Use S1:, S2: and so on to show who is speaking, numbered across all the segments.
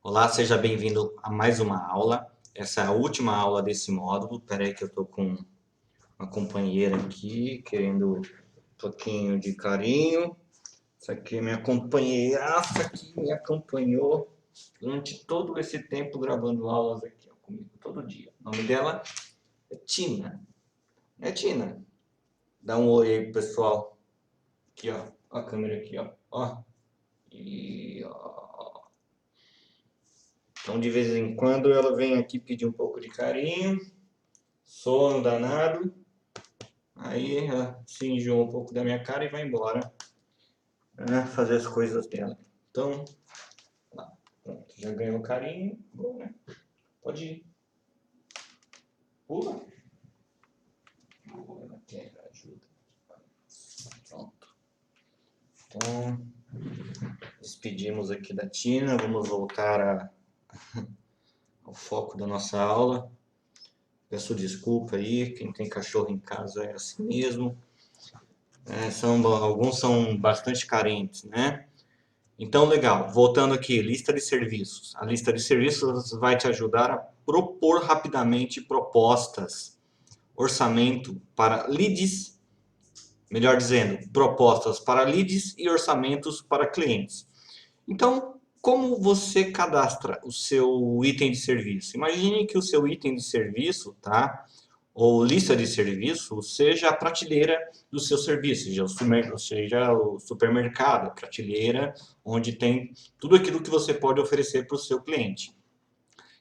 S1: Olá, seja bem-vindo a mais uma aula. Essa é a última aula desse módulo. Espera aí que eu estou com uma companheira aqui, querendo um pouquinho de carinho. Essa aqui é minha companheiraça que me acompanhou durante todo esse tempo gravando aulas aqui ó, comigo, todo dia. O nome dela é Tina. É Tina. Dá um oi aí, pessoal. Aqui, ó. Ó a câmera aqui, ó. Ó. E, ó. Então, de vez em quando, ela vem aqui pedir um pouco de carinho. Sono danado. Aí ela se enjoa um pouco da minha cara e vai embora, né, fazer as coisas dela. Então, lá, pronto, já ganhou carinho. Bom, né? Pode ir. Pula. Ela quer ajuda. Pronto. Então, despedimos aqui da Tina. Vamos voltar ao foco da nossa aula. Peço desculpa aí, quem tem cachorro em casa é assim mesmo. Alguns são bastante carentes, né? Então, legal. Voltando aqui, lista de serviços. A lista de serviços vai te ajudar a propor rapidamente propostas, orçamento para leads, melhor dizendo, propostas para leads e orçamentos para clientes. Então, como você cadastra o seu item de serviço? Imagine que o seu item de serviço, tá? Ou lista de serviço, seja a prateleira do seu serviço, seja o supermercado, a prateleira onde tem tudo aquilo que você pode oferecer para o seu cliente.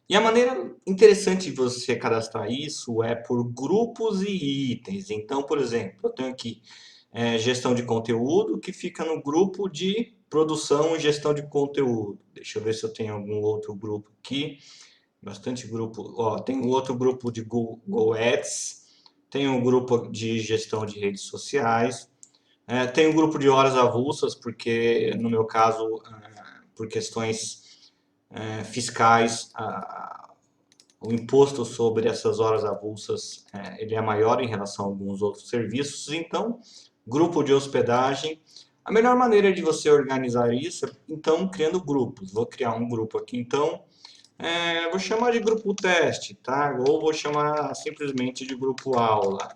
S1: E a maneira interessante de você cadastrar isso é por grupos e itens. Então, por exemplo, eu tenho aqui gestão de conteúdo que fica no grupo de produção e gestão de conteúdo. Deixa eu ver se eu tenho algum outro grupo aqui. Bastante grupo. Ó, tem um outro grupo de Google Ads, tem um grupo de gestão de redes sociais, tem um grupo de horas avulsas, porque no meu caso, por questões fiscais, o imposto sobre essas horas avulsas ele é maior em relação a alguns outros serviços. Então, grupo de hospedagem. A melhor maneira de você organizar isso é, então, criando grupos. Vou criar um grupo aqui, então, vou chamar de grupo teste, tá? Ou vou chamar simplesmente de grupo aula,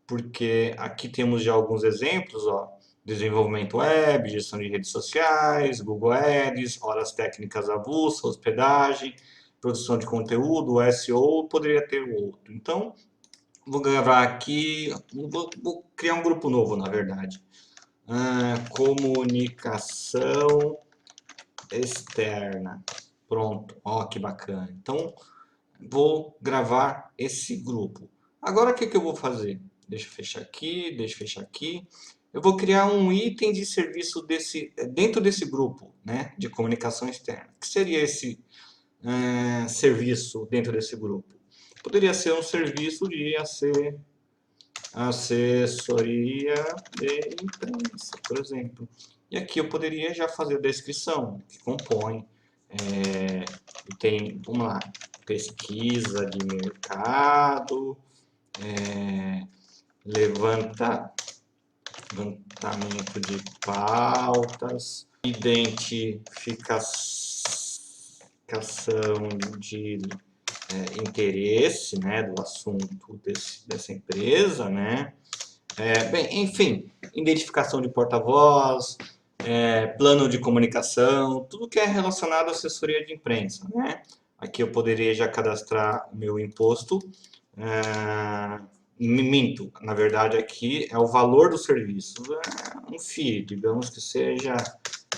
S1: porque aqui temos já alguns exemplos, ó. Desenvolvimento web, gestão de redes sociais, Google Ads, horas técnicas avulsas, hospedagem, produção de conteúdo, SEO, poderia ter outro. Então, vou gravar aqui, vou criar um grupo novo, na verdade. Comunicação externa. Pronto, ó que bacana. Então, vou gravar esse grupo. Agora, o que que eu vou fazer? Deixa eu fechar aqui, deixa eu fechar aqui. Eu vou criar um item de serviço dentro desse grupo, né, de comunicação externa. O que seria esse serviço dentro desse grupo? Poderia ser um serviço de assessoria de imprensa, por exemplo. E aqui eu poderia já fazer a descrição, que compõe, é, vamos lá, pesquisa de mercado, é, levanta, levantamento de pautas, identificação de interesse, né, do assunto dessa empresa, né? Bem, enfim, identificação de porta-voz, plano de comunicação, tudo que é relacionado à assessoria de imprensa, né? Aqui eu poderia já cadastrar o meu imposto. É, minto, na verdade aqui é o valor do serviço, um FII, digamos que seja R$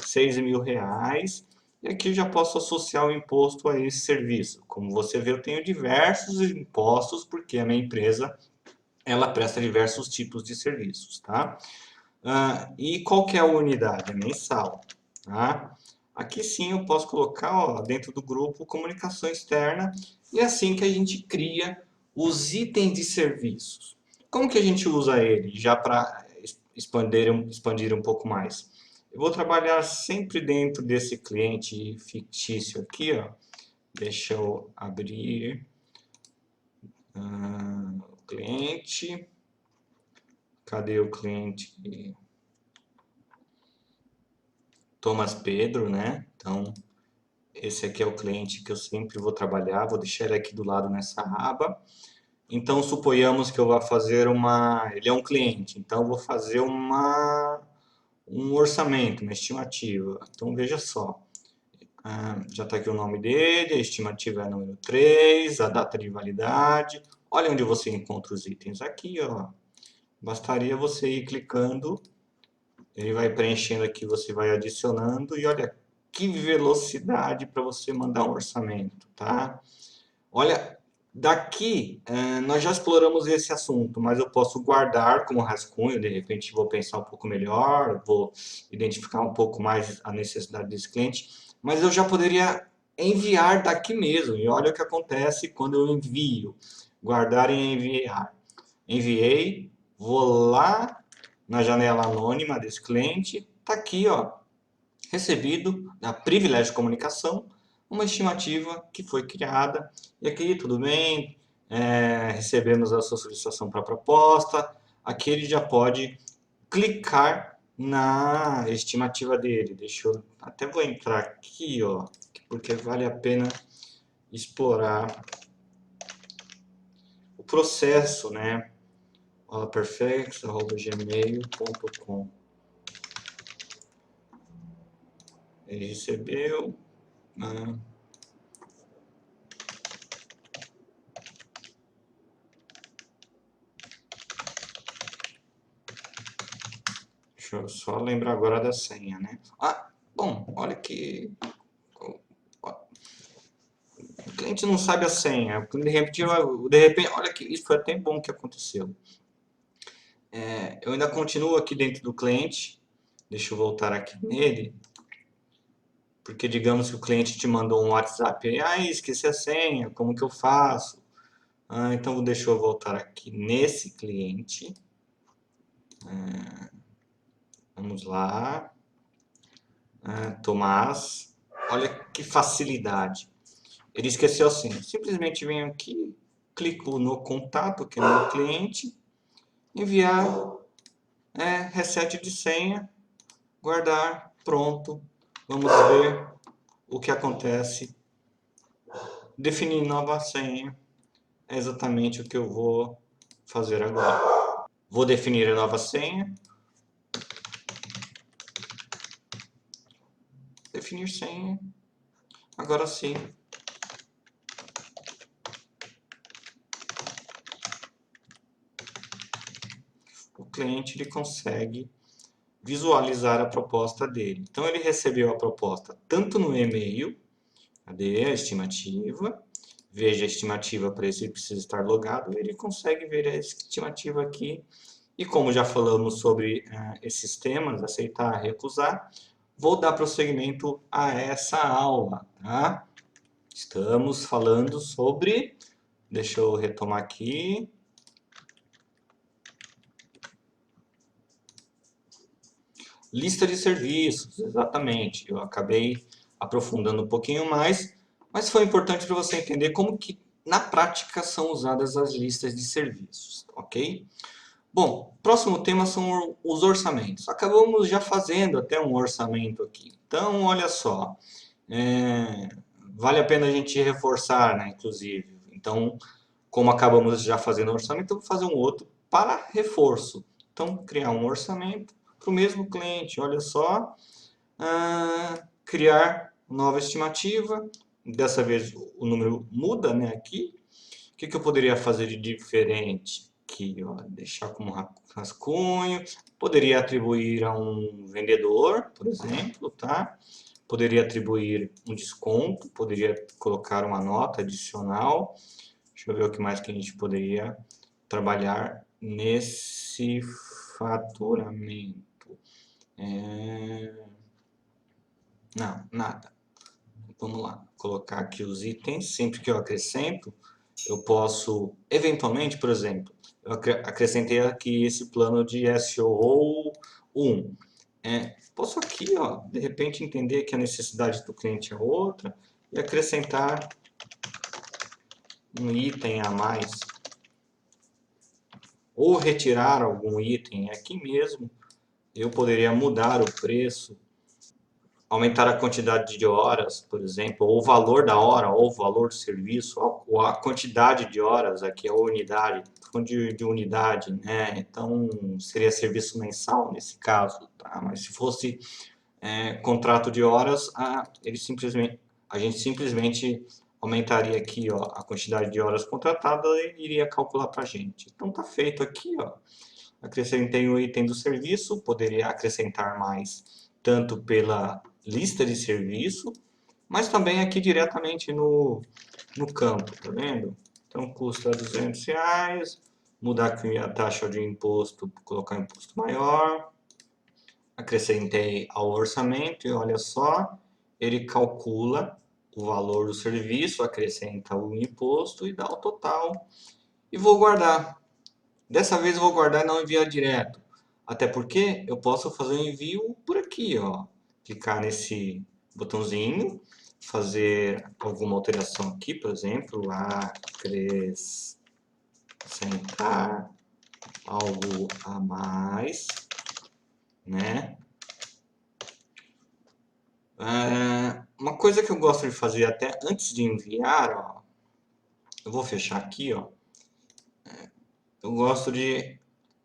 S1: 6.000. E aqui eu já posso associar o imposto a esse serviço. Como você vê, eu tenho diversos impostos, porque a minha empresa ela presta diversos tipos de serviços, tá? E qual que é a unidade? É mensal, tá? Aqui sim eu posso colocar ó, dentro do grupo comunicação externa e é assim que a gente cria os itens de serviços. Como que a gente usa ele? Já para expandir um pouco mais. Eu vou trabalhar sempre dentro desse cliente fictício aqui, ó. Deixa eu abrir o cliente. Cadê o cliente? Thomas Pedro, né? Então, Esse aqui é o cliente que eu sempre vou trabalhar, vou deixar ele aqui do lado nessa aba. Então, suponhamos que eu vá fazer ele é um cliente, então eu vou fazer um orçamento, uma estimativa. Então, veja só, já está aqui o nome dele, a estimativa é número 3, a data de validade. Olha onde você encontra os itens aqui, ó. Bastaria você ir clicando, ele vai preenchendo aqui, você vai adicionando e olha que velocidade para você mandar um orçamento, tá? Olha, daqui nós já exploramos esse assunto, mas eu posso guardar como rascunho, de repente vou pensar um pouco melhor, vou identificar um pouco mais a necessidade desse cliente, mas eu já poderia enviar daqui mesmo. E olha o que acontece quando eu envio, guardar e enviar. Enviei, vou lá na janela anônima desse cliente, tá aqui, ó, recebido da Privilégio Comunicação, uma estimativa que foi criada. E aqui, tudo bem, recebemos a sua solicitação para a proposta. Aqui ele já pode clicar na estimativa dele. Deixa eu até vou entrar aqui, ó, porque vale a pena explorar o processo, né? perfex@gmail.com. Ele recebeu, né? Deixa eu só lembrar agora da senha, né? Ah, bom, olha que o cliente não sabe a senha. De repente, olha que isso foi até bom que aconteceu. Eu ainda continuo aqui dentro do cliente. Deixa eu voltar aqui nele. Porque digamos que o cliente te mandou um WhatsApp aí, esqueci a senha, como que eu faço? Então deixa eu voltar aqui nesse cliente. Vamos lá. Tomás. Olha que facilidade. Ele esqueceu a senha. Simplesmente venho aqui, clico no contato, que é meu cliente, enviar, reset de senha, guardar, pronto. Vamos ver o que acontece. Definir nova senha é exatamente o que eu vou fazer agora. Vou definir a nova senha. Definir senha. Agora sim. O cliente ele consegue visualizar a proposta dele. Então ele recebeu a proposta tanto no e-mail, cadê a estimativa? Veja a estimativa para esse que precisa estar logado, ele consegue ver a estimativa aqui. E como já falamos sobre esses temas, aceitar, recusar, vou dar prosseguimento a essa aula, tá? Estamos falando sobre, deixa eu retomar aqui, lista de serviços, exatamente. Eu acabei aprofundando um pouquinho mais, mas foi importante para você entender como que na prática são usadas as listas de serviços, ok? Bom, próximo tema são os orçamentos. Acabamos já fazendo até um orçamento aqui. Então, olha só, é, vale a pena a gente reforçar, né, inclusive. Então, como acabamos já fazendo um orçamento, eu vou fazer um outro para reforço. Então, criar um orçamento para o mesmo cliente. Olha só, criar nova estimativa. Dessa vez o número muda, né, aqui. O que eu poderia fazer de diferente? Aqui, ó, deixar como rascunho. Poderia atribuir a um vendedor, por exemplo, tá? Poderia atribuir um desconto, poderia colocar uma nota adicional. Deixa eu ver o que mais que a gente poderia trabalhar nesse faturamento. Não, nada. Vamos lá, colocar aqui os itens. Sempre que eu acrescento, eu posso, eventualmente, por exemplo, eu acrescentei aqui esse plano de SOO 1. Posso aqui, ó, de repente, entender que a necessidade do cliente é outra e acrescentar um item a mais. Ou retirar algum item aqui mesmo. Eu poderia mudar o preço. aumentar a quantidade de horas, por exemplo, ou o valor da hora, ou o valor do serviço, ou a quantidade de horas, aqui é a unidade, de unidade, né? Então, seria serviço mensal nesse caso, tá? Mas se fosse contrato de horas, a gente simplesmente aumentaria aqui, ó, a quantidade de horas contratadas e iria calcular para a gente. Então, tá feito aqui, ó. Acrescentei o item do serviço, poderia acrescentar mais, tanto pela lista de serviço, mas também aqui diretamente no campo, tá vendo? Então custa R$ 200, mudar aqui a taxa de imposto, colocar imposto maior, acrescentei ao orçamento e olha só, ele calcula o valor do serviço, acrescenta o imposto e dá o total. E vou guardar. Dessa vez eu vou guardar e não enviar direto. Até porque eu posso fazer o envio por aqui, ó. Clicar nesse botãozinho, fazer alguma alteração aqui, por exemplo, acrescentar algo a mais, né? Uma coisa que eu gosto de fazer até antes de enviar, ó, eu vou fechar aqui, ó. Eu gosto de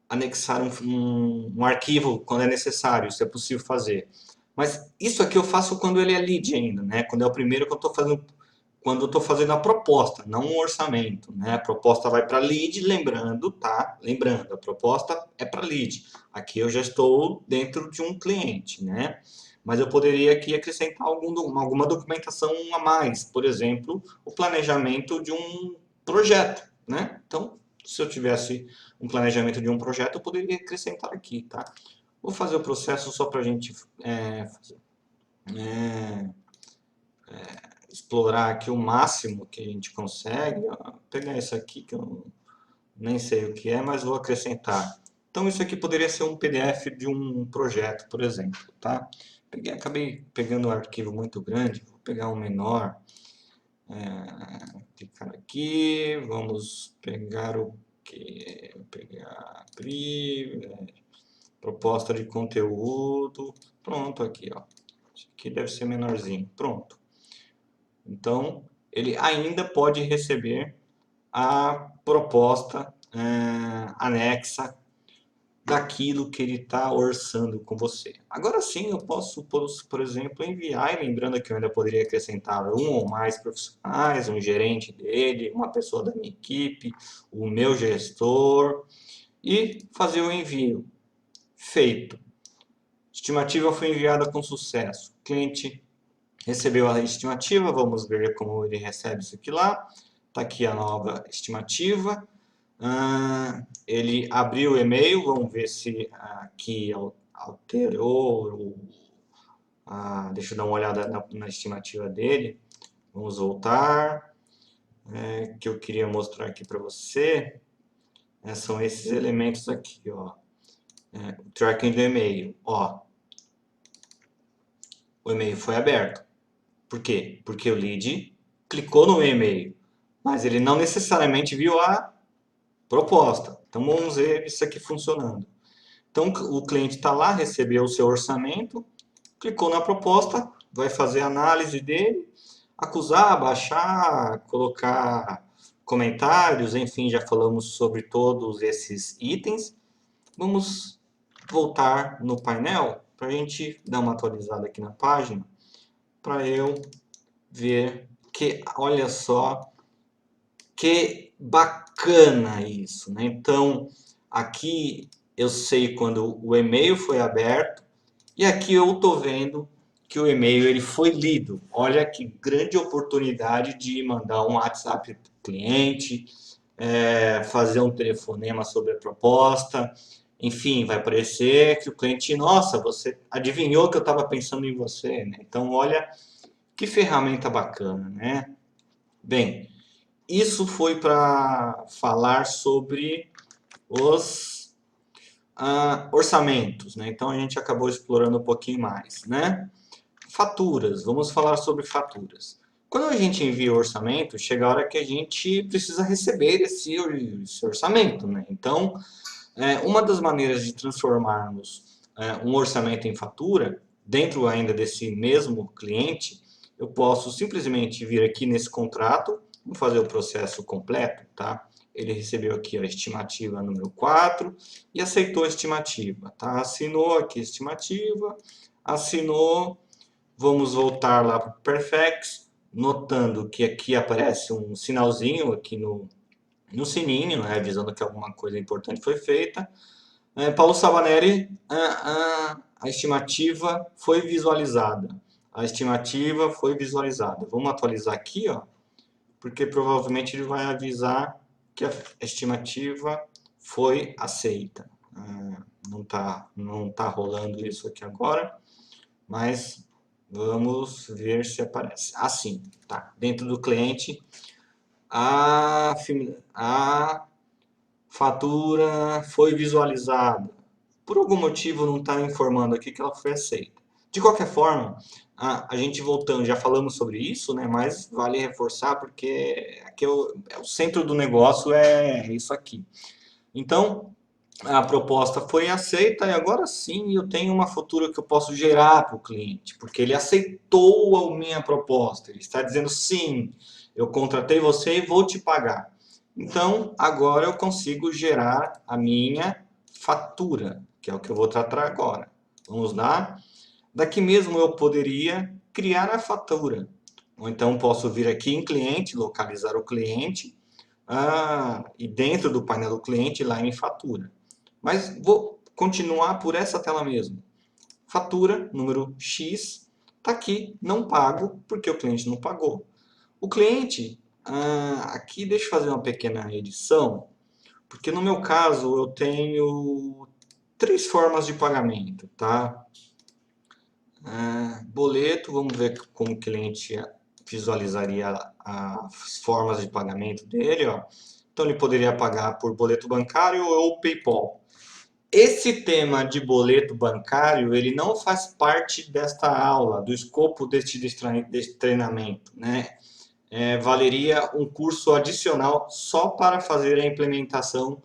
S1: anexar um arquivo quando é necessário, isso é possível fazer. Mas isso aqui eu faço quando ele é lead ainda, né? Quando é o primeiro que eu estou fazendo, quando eu estou fazendo a proposta, não um orçamento, né? A proposta vai para lead, lembrando, tá? Lembrando, a proposta é para lead. Aqui eu já estou dentro de um cliente, né? Mas eu poderia aqui acrescentar alguma documentação a mais, por exemplo, o planejamento de um projeto, né? Então, se eu tivesse um planejamento de um projeto, eu poderia acrescentar aqui, tá? Vou fazer o processo só para a gente explorar aqui o máximo que a gente consegue. Vou pegar isso aqui que eu nem sei o que é, mas vou acrescentar. Então isso aqui poderia ser um PDF de um projeto, por exemplo, tá? Acabei pegando um arquivo muito grande, vou pegar um menor. Clicar aqui, vamos pegar o que? Vou pegar proposta de conteúdo, pronto aqui, ó. Isso aqui deve ser menorzinho, pronto. Então, ele ainda pode receber a proposta anexa daquilo que ele está orçando com você. Agora sim, eu posso, por exemplo, enviar, e lembrando que eu ainda poderia acrescentar um ou mais profissionais, um gerente dele, uma pessoa da minha equipe, o meu gestor, e fazer o envio. Feito. Estimativa foi enviada com sucesso. O cliente recebeu a estimativa, vamos ver como ele recebe isso aqui lá. Está aqui a nova estimativa. Ele abriu o e-mail, vamos ver se aqui alterou. Deixa eu dar uma olhada na estimativa dele. Vamos voltar. Que eu queria mostrar aqui para você. São esses elementos aqui, ó. O tracking do e-mail, ó. O e-mail foi aberto. Por quê? Porque o lead clicou no e-mail, mas ele não necessariamente viu a proposta. Então vamos ver isso aqui funcionando. Então o cliente está lá, recebeu o seu orçamento, clicou na proposta, vai fazer a análise dele, acusar, baixar, colocar comentários, enfim, já falamos sobre todos esses itens. Vamos voltar no painel para a gente dar uma atualizada aqui na página, para eu ver que, olha só, que bacana isso, né? Então, aqui eu sei quando o e-mail foi aberto e aqui eu estou vendo que o e-mail ele foi lido. Olha que grande oportunidade de mandar um WhatsApp para o cliente, fazer um telefonema sobre a proposta. Enfim, vai parecer que o cliente, nossa, você adivinhou que eu estava pensando em você, né? Então, olha que ferramenta bacana, né? Bem, isso foi para falar sobre os orçamentos, né? Então a gente acabou explorando um pouquinho mais, né? Faturas, vamos falar sobre faturas. Quando a gente envia o orçamento, chega a hora que a gente precisa receber esse orçamento, né? Então, uma das maneiras de transformarmos um orçamento em fatura, dentro ainda desse mesmo cliente, eu posso simplesmente vir aqui nesse contrato, vamos fazer o processo completo, tá? Ele recebeu aqui a estimativa número 4 e aceitou a estimativa, tá? Assinou aqui a estimativa, assinou, vamos voltar lá para o Perfex, notando que aqui aparece um sinalzinho aqui no sininho, né, avisando que alguma coisa importante foi feita. Paulo Sabaneri, a estimativa foi visualizada. A estimativa foi visualizada. Vamos atualizar aqui, ó, porque provavelmente ele vai avisar que a estimativa foi aceita. Não tá rolando isso aqui agora, mas vamos ver se aparece. Assim, tá. Dentro do cliente, a fatura foi visualizada. Por algum motivo não está informando aqui que ela foi aceita. De qualquer forma, a gente voltando, já falamos sobre isso, né? Mas vale reforçar porque aqui é o centro do negócio é isso aqui. Então, a proposta foi aceita e agora sim eu tenho uma fatura que eu posso gerar para o cliente, porque ele aceitou a minha proposta. Ele está dizendo sim, eu contratei você e vou te pagar. Então, agora eu consigo gerar a minha fatura, que é o que eu vou tratar agora. Vamos lá? Daqui mesmo eu poderia criar a fatura. Ou então posso vir aqui em cliente, localizar o cliente, e dentro do painel do cliente, lá em fatura. Mas vou continuar por essa tela mesmo. Fatura, número X, está aqui, não pago, porque o cliente não pagou. O cliente, aqui deixa eu fazer uma pequena edição, porque no meu caso eu tenho 3 formas de pagamento, tá? Boleto, vamos ver como o cliente visualizaria as formas de pagamento dele, ó. Então ele poderia pagar por boleto bancário ou PayPal. Esse tema de boleto bancário, ele não faz parte desta aula, do escopo deste treinamento, né? Valeria um curso adicional só para fazer a implementação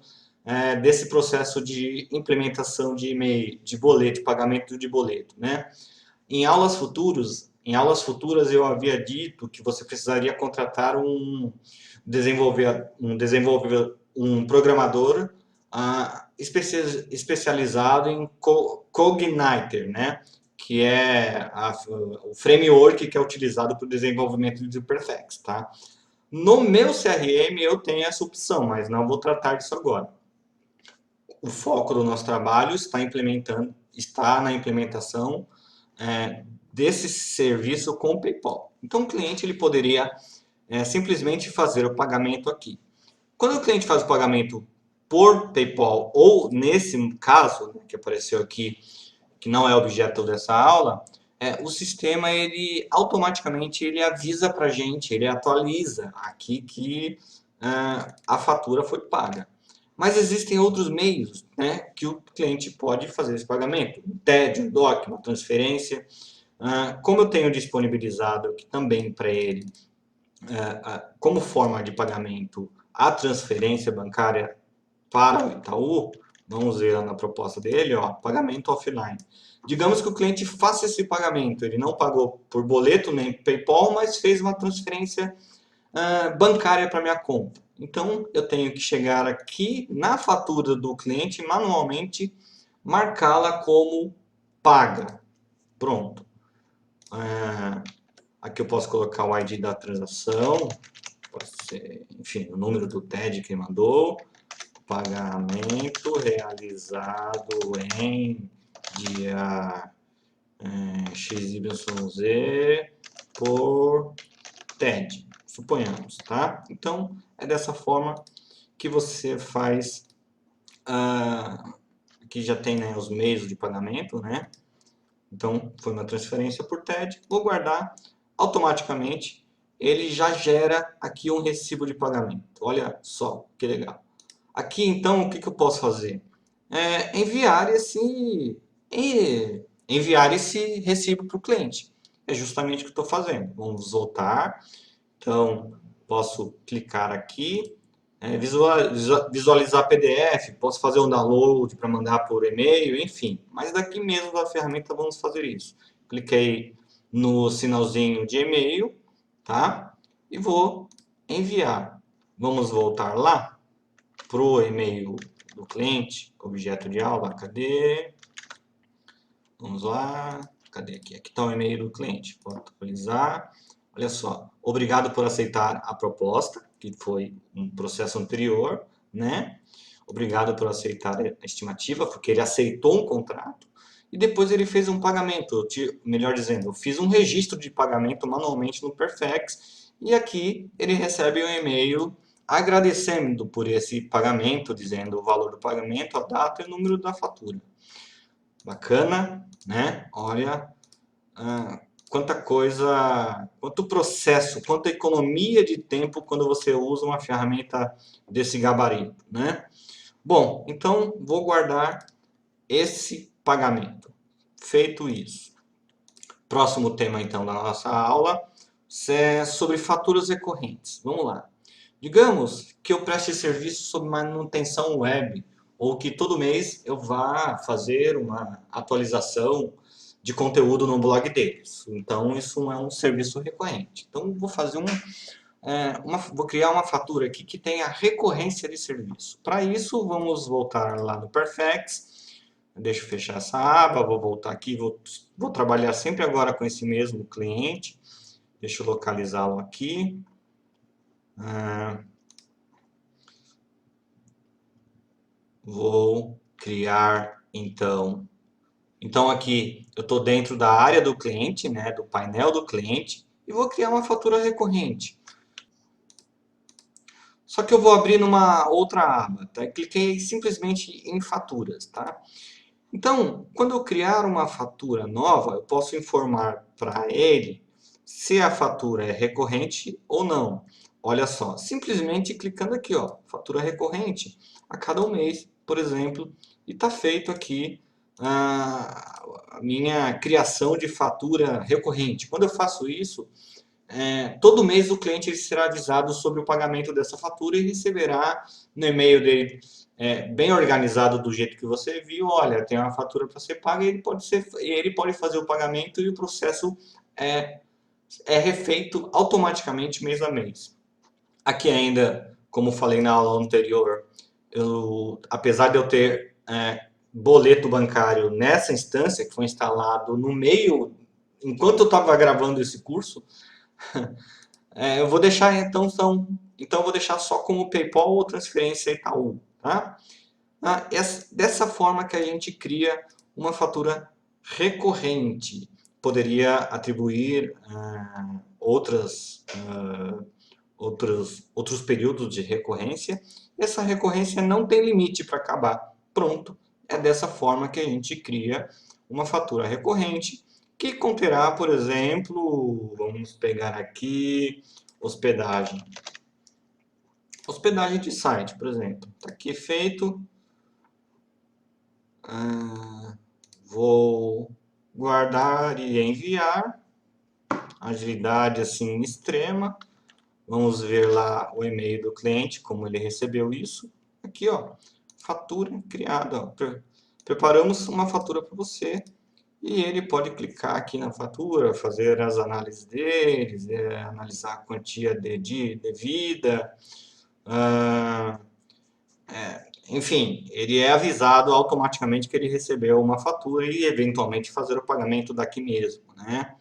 S1: desse processo de implementação de e-mail, de boleto, de pagamento de boleto, né? Em aulas futuras eu havia dito que você precisaria contratar um programador especializado em Cogniter, né? Que é o framework que é utilizado para o desenvolvimento de Perfex, tá? No meu CRM eu tenho essa opção, mas não vou tratar disso agora. O foco do nosso trabalho está na implementação desse serviço com o PayPal. Então o cliente ele poderia simplesmente fazer o pagamento aqui. Quando o cliente faz o pagamento por PayPal, ou nesse caso, que apareceu aqui, que não é objeto dessa aula, o sistema ele automaticamente ele avisa para a gente, ele atualiza aqui que a fatura foi paga. Mas existem outros meios, né, que o cliente pode fazer esse pagamento. Um TED, um DOC, uma transferência. Como eu tenho disponibilizado aqui também para ele, como forma de pagamento, a transferência bancária para o Itaú, vamos ver na proposta dele, ó, pagamento offline. Digamos que o cliente faça esse pagamento, ele não pagou por boleto nem PayPal, mas fez uma transferência bancária para minha conta. Então, eu tenho que chegar aqui na fatura do cliente, manualmente, marcá-la como paga. Pronto. Aqui eu posso colocar o ID da transação, pode ser, enfim, o número do TED que ele mandou, pagamento realizado em dia XYZ por TED, suponhamos, tá? Então, é dessa forma que você faz, aqui já tem, né, os meios de pagamento, né? Então, foi uma transferência por TED, vou guardar, automaticamente ele já gera aqui um recibo de pagamento. Olha só, que legal. Aqui, então, o que eu posso fazer? Enviar esse recibo para o cliente. É justamente o que eu estou fazendo. Vamos voltar. Então, posso clicar aqui, visualizar PDF, posso fazer um download para mandar por e-mail, enfim. Mas daqui mesmo da ferramenta vamos fazer isso. cliquei no sinalzinho de e-mail, tá? E vou enviar. Vamos voltar lá para o e-mail do cliente, objeto de aula, cadê? Vamos lá, cadê aqui? Aqui está o e-mail do cliente, vou atualizar. Olha só, obrigado por aceitar a proposta, que foi um processo anterior, né? Obrigado por aceitar a estimativa, porque ele aceitou um contrato e depois ele fez um pagamento, melhor dizendo, eu fiz um registro de pagamento manualmente no Perfex e aqui ele recebe um e-mail agradecendo por esse pagamento, dizendo o valor do pagamento, a data e o número da fatura. Bacana, né? Olha, quanta coisa, quanto processo, quanta economia de tempo quando você usa uma ferramenta desse gabarito, né? Bom, então vou guardar esse pagamento. Feito isso. Próximo tema então da nossa aula é sobre faturas recorrentes. Vamos lá. Digamos que eu preste serviço sobre manutenção web ou que todo mês eu vá fazer uma atualização de conteúdo no blog deles. Então isso é um serviço recorrente. Então vou fazer vou criar uma fatura aqui que tenha recorrência de serviço. Para isso, vamos voltar lá no Perfex. Deixa eu fechar essa aba, vou voltar aqui, vou trabalhar sempre agora com esse mesmo cliente. Deixa eu localizá-lo aqui. Vou criar, então... Então aqui eu estou dentro da área do cliente, né, do painel do cliente, e vou criar uma fatura recorrente. Só que eu vou abrir numa outra aba, tá? Cliquei simplesmente em faturas, tá? Então, quando eu criar uma fatura nova, eu posso informar para ele se a fatura é recorrente ou não. Olha só, simplesmente clicando aqui, ó, fatura recorrente, a cada um mês, por exemplo, e está feito aqui a minha criação de fatura recorrente. Quando eu faço isso, todo mês o cliente ele será avisado sobre o pagamento dessa fatura e receberá no e-mail dele bem organizado do jeito que você viu. Olha, tem uma fatura para ser paga e ele pode fazer o pagamento e o processo é refeito automaticamente mês a mês. Aqui ainda, como falei na aula anterior, apesar de eu ter boleto bancário nessa instância que foi instalado no meio, enquanto eu estava gravando esse curso, eu vou deixar então eu vou deixar só como PayPal ou transferência Itaú, tá? Dessa forma que a gente cria uma fatura recorrente. Poderia atribuir outros períodos de recorrência. Essa recorrência não tem limite para acabar. Pronto. É dessa forma que a gente cria uma fatura recorrente que conterá, por exemplo, vamos pegar aqui, hospedagem. Hospedagem de site, por exemplo. Está aqui feito. Vou guardar e enviar. Agilidade assim extrema. Vamos ver lá o e-mail do cliente, como ele recebeu isso. Aqui, ó, fatura criada. Ó. Preparamos uma fatura para você. E ele pode clicar aqui na fatura, fazer as análises deles, analisar a quantia devida. Enfim, ele é avisado automaticamente que ele recebeu uma fatura e eventualmente fazer o pagamento daqui mesmo, né?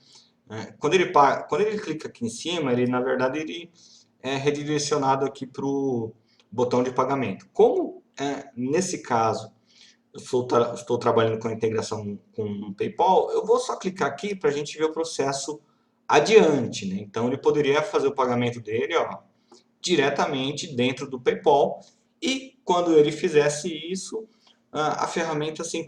S1: Quando ele clica aqui em cima, ele na verdade ele é redirecionado aqui para o botão de pagamento. Como nesse caso eu estou trabalhando com a integração com o PayPal, eu vou só clicar aqui para a gente ver o processo adiante, né? Então ele poderia fazer o pagamento dele, ó, diretamente dentro do PayPal e quando ele fizesse isso, a ferramenta se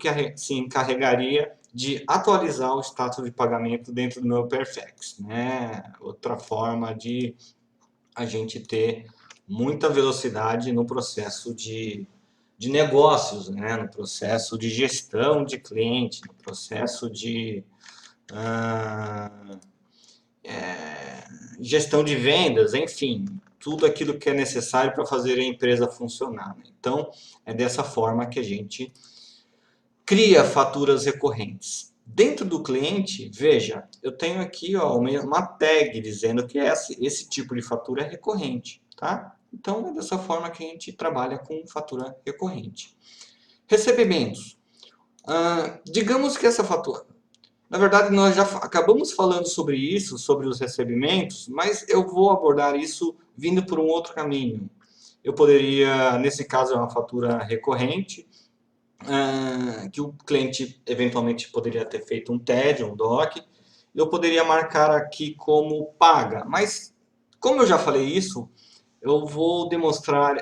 S1: encarregaria de atualizar o status de pagamento dentro do meu Perfex, né? Outra forma de a gente ter muita velocidade no processo de negócios, né? No processo de gestão de cliente, no processo de gestão de vendas, enfim, tudo aquilo que é necessário para fazer a empresa funcionar. Né? Então, é dessa forma que a gente cria faturas recorrentes. Dentro do cliente, veja, eu tenho aqui ó, uma tag dizendo que esse tipo de fatura é recorrente, tá? Então, é dessa forma que a gente trabalha com fatura recorrente. Recebimentos. Digamos que essa fatura... Na verdade, nós já acabamos falando sobre isso, sobre os recebimentos, mas eu vou abordar isso vindo por um outro caminho. Eu poderia, nesse caso, é uma fatura recorrente, que o cliente eventualmente poderia ter feito um TED, um DOC, eu poderia marcar aqui como paga, mas como eu já falei isso, eu vou demonstrar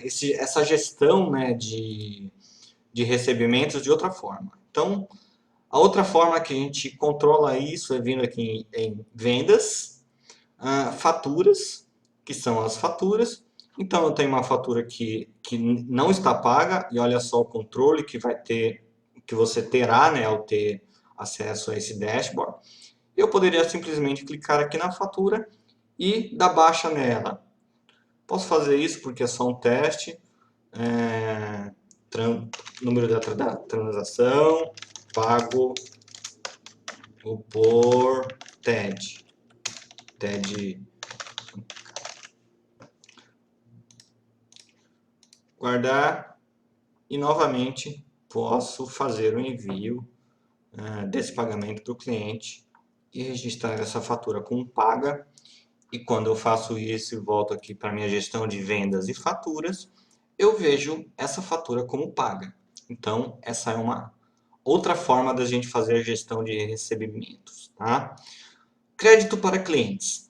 S1: essa gestão, né, de recebimentos de outra forma. Então, a outra forma que a gente controla isso é vindo aqui em vendas, faturas, que são as faturas. Então eu tenho uma fatura que não está paga, e olha só o controle que vai ter, que você terá, né, ao ter acesso a esse dashboard. Eu poderia simplesmente clicar aqui na fatura e dar baixa nela. Posso fazer isso porque é só um teste. É, número da transação, pago por TED. TED. Guardar e novamente posso fazer o envio desse pagamento para o cliente e registrar essa fatura como paga. E quando eu faço isso e volto aqui para minha gestão de vendas e faturas, eu vejo essa fatura como paga. Então, essa é uma outra forma da gente fazer a gestão de recebimentos, tá? Crédito para clientes.